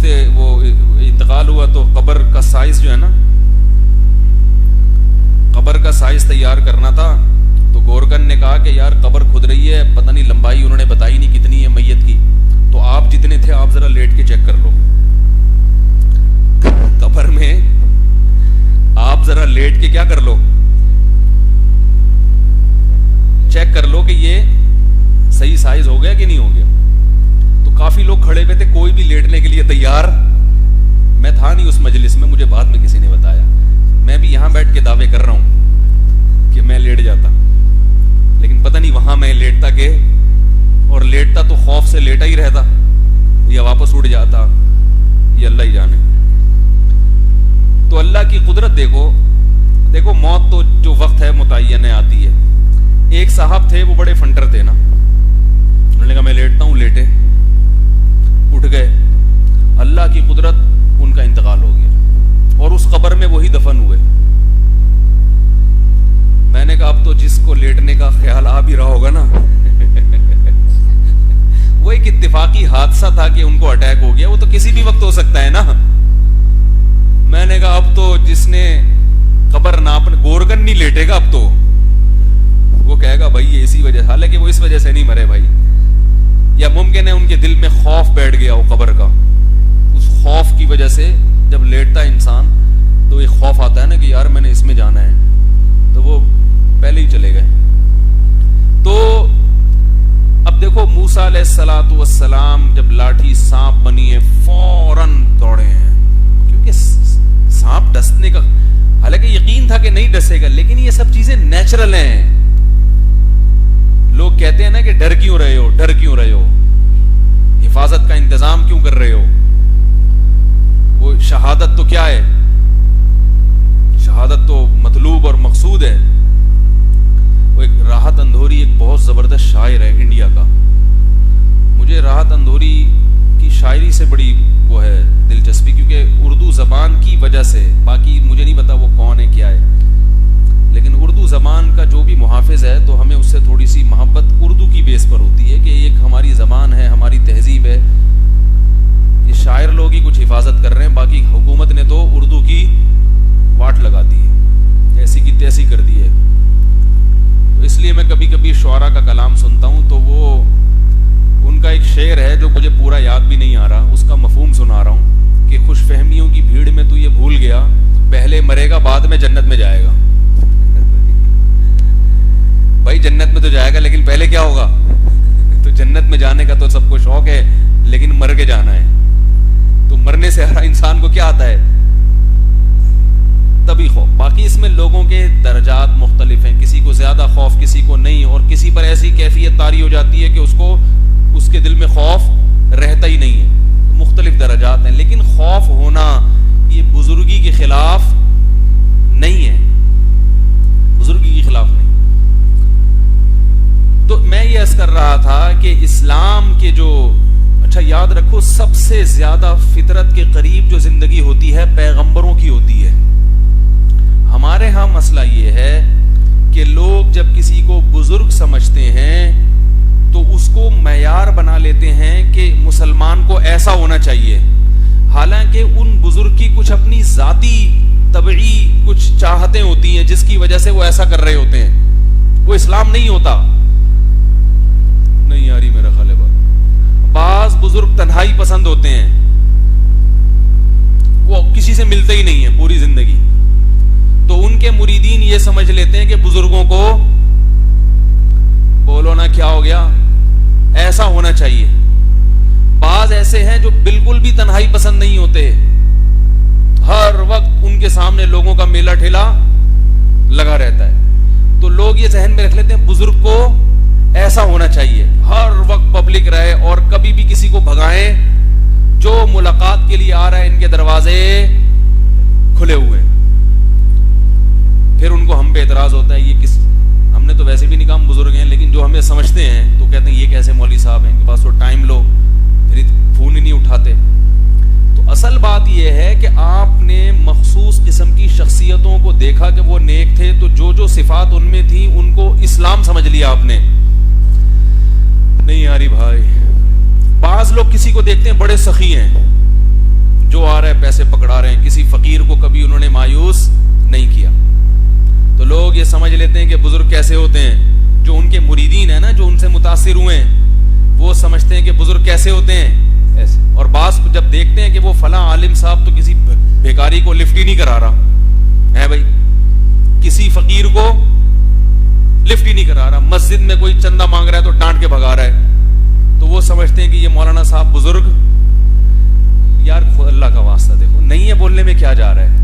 وہ انتقال ہوا تو قبر کا سائز جو ہے نا، قبر کا سائز تیار کرنا تھا. تو گورکن نے کہا کہ یار قبر کھد رہی ہے، پتہ نہیں لمبائی انہوں نے بتائی نہیں کتنی ہے میت کی، تو آپ جتنے تھے آپ ذرا لیٹ کے چیک کر لو. قبر میں آپ ذرا لیٹ کے کیا کر لو، چیک کر لو کہ یہ صحیح سائز ہو گیا کہ نہیں ہو گیا. تو کافی لوگ کھڑے ہوئے تھے، کوئی بھی لیٹنے کے لیے تیار. میں تھا نہیں اس مجلس میں، مجھے بعد میں کسی نے بتایا. میں بھی یہاں بیٹھ کے دعوے کر رہا ہوں کہ میں لیٹ جاتا، لیکن پتہ نہیں وہاں میں لیٹتا کہ، اور لیٹتا تو خوف سے لیٹا ہی رہتا یا واپس اٹھ جاتا، یہ اللہ ہی جانے. تو اللہ کی قدرت دیکھو موت تو جو وقت ہے متعین ہے، آتی ہے. ایک صاحب تھے، وہ بڑے فنٹر تھے نا، انہوں نے کہا میں لیٹتا ہوں، لیٹے، اٹھ گئے. اللہ کی قدرت، ان کا انتقال ہو گیا اور اس قبر میں وہی دفن ہوئے. میں نے کہا اب تو جس کو لیٹنے کا خیال آ بھی رہا ہوگا نا وہ ایک اتفاقی حادثہ تھا کہ ان کو اٹیک ہو گیا، وہ تو کسی بھی وقت ہو سکتا ہے نا. میں نے کہا اب تو جس نے قبر ناپنے، گورکن نہیں لیٹے گا اب تو، وہ کہے گا بھائی یہ اسی وجہ، حالانکہ وہ اس وجہ سے نہیں مرے بھائی. یا ممکن ہے ان کے دل میں خوف بیٹھ گیا ہو قبر کا، اس خوف کی وجہ سے جب لیٹتا ہے انسان تو ایک خوف آتا ہے نا کہ یار میں نے اس میں جانا ہے، تو وہ پہلے ہی چلے گئے. تو اب دیکھو موسیٰ علیہ الصلوۃ والسلام جب لاٹھی سانپ بنی ہے فوراً دوڑے ہیں، کیونکہ سانپ ڈسنے کا، حالانکہ یقین تھا کہ نہیں ڈسے گا، لیکن یہ سب چیزیں نیچرل ہیں. لوگ کہتے ہیں نا کہ ڈر کیوں رہے ہو، حفاظت کا انتظام کیوں کر رہے ہو. وہ شہادت تو کیا ہے، شہادت تو مطلوب اور مقصود ہے. وہ ایک راحت اندھوری ایک بہت زبردست شاعر ہے انڈیا کا. مجھے راحت اندھوری کی شاعری سے بڑی وہ ہے دلچسپی، کیونکہ اردو زبان کی وجہ سے، باقی مجھے نہیں پتا وہ کون ہے کیا ہے، لیکن اردو زبان کا جو بھی محافظ ہے تو ہمیں اس سے تھوڑی سی محبت اردو کی بیس پر ہوتی ہے کہ ایک ہماری زبان ہے، ہماری تہذیب ہے. یہ شاعر لوگ ہی کچھ حفاظت کر رہے ہیں، باقی حکومت نے تو اردو کی واٹ لگا دی ہے، ایسی کی تیسی کر دی ہے. تو اس لیے میں کبھی کبھی شعراء کا کلام سنتا ہوں تو وہ ان کا ایک شعر ہے جو مجھے پورا یاد بھی نہیں آ رہا، اس کا مفہوم سنا رہا ہوں کہ خوش فہمیوں کی بھیڑ میں تو یہ بھول گیا، پہلے مرے گا بعد میں جنت میں جائے گا. بھائی جنت میں تو جائے گا لیکن پہلے کیا ہوگا؟ تو جنت میں جانے کا تو سب کو شوق ہے، لیکن مر کے جانا ہے. تو مرنے سے ہر انسان کو کیا آتا ہے؟ تبھی خوف. باقی اس میں لوگوں کے درجات مختلف ہیں، کسی کو زیادہ خوف، کسی کو نہیں، اور کسی پر ایسی کیفیت طاری ہو جاتی ہے کہ اس کے دل میں خوف رہتا ہی نہیں ہے. مختلف درجات ہیں، لیکن خوف ہونا یہ بزرگی کے خلاف نہیں ہے، بزرگی کے خلاف نہیں. تو میں یہ عرض کر رہا تھا کہ اسلام کے جو، اچھا یاد رکھو سب سے زیادہ فطرت کے قریب جو زندگی ہوتی ہے پیغمبروں کی ہوتی ہے. ہمارے ہاں مسئلہ یہ ہے کہ لوگ جب کسی کو بزرگ سمجھتے ہیں تو اس کو معیار بنا لیتے ہیں کہ مسلمان کو ایسا ہونا چاہیے، حالانکہ ان بزرگ کی کچھ اپنی ذاتی طبعی کچھ چاہتیں ہوتی ہیں جس کی وجہ سے وہ ایسا کر رہے ہوتے ہیں. وہ اسلام نہیں ہوتا. نہیں یاری میرا خیال ہے بعض بزرگ تنہائی پسند ہوتے ہیں، وہ کسی سے ملتے ہی نہیں ہیں پوری زندگی، تو ان کے مریدین یہ سمجھ لیتے ہیں کہ بزرگوں کو بولو نا کیا ہو گیا، ایسا ہونا چاہیے. بعض ایسے ہیں جو بالکل بھی تنہائی پسند نہیں ہوتے، ہر وقت ان کے سامنے لوگوں کا میلہ ٹھیلا لگا رہتا ہے. تو لوگ یہ ذہن میں رکھ لیتے ہیں بزرگ کو ایسا ہونا چاہیے، ہر وقت پبلک رہے اور کبھی بھی کسی کو بھگائیں، جو ملاقات کے لیے آ رہا ہے ان کے دروازے کھلے ہوئے. پھر ان کو ہم پہ اعتراض ہوتا ہے، یہ کس، ہم نے تو ویسے بھی نہیں کہا ہم بزرگ ہیں، لیکن جو ہمیں سمجھتے ہیں تو کہتے ہیں یہ کیسے مولوی صاحب ہیں، ان کے پاس تو ٹائم لو، پھر فون ہی نہیں اٹھاتے. تو اصل بات یہ ہے کہ آپ نے مخصوص قسم کی شخصیتوں کو دیکھا کہ وہ نیک تھے، تو جو صفات ان میں تھیں ان کو اسلام سمجھ لیا آپ نے. نہیں یاری بھائی، بعض لوگ کسی کو دیکھتے ہیں بڑے سخی ہیں، جو آ رہا ہے پیسے پکڑا رہے ہیں, کسی فقیر کو کبھی انہوں نے مایوس نہیں کیا. تو لوگ یہ سمجھ لیتے ہیں کہ بزرگ کیسے ہوتے ہیں, جو ان کے مریدین ہیں نا, جو ان سے متاثر ہوئے ہیں, وہ سمجھتے ہیں کہ بزرگ کیسے ہوتے ہیں ایسے. اور بعض جب دیکھتے ہیں کہ وہ فلاں عالم صاحب تو کسی بھیکاری کو لفٹ ہی نہیں کرا رہا ہے بھائی, کسی فقیر کو لفٹ ہی نہیں کرا رہا, مسجد میں کوئی چندہ مانگ رہا ہے تو ڈانٹ کے بھگا رہا ہے, تو وہ سمجھتے ہیں کہ یہ مولانا صاحب بزرگ. یار اللہ کا واسطہ دیکھو, نہیں ہے بولنے میں کیا جا رہا ہے,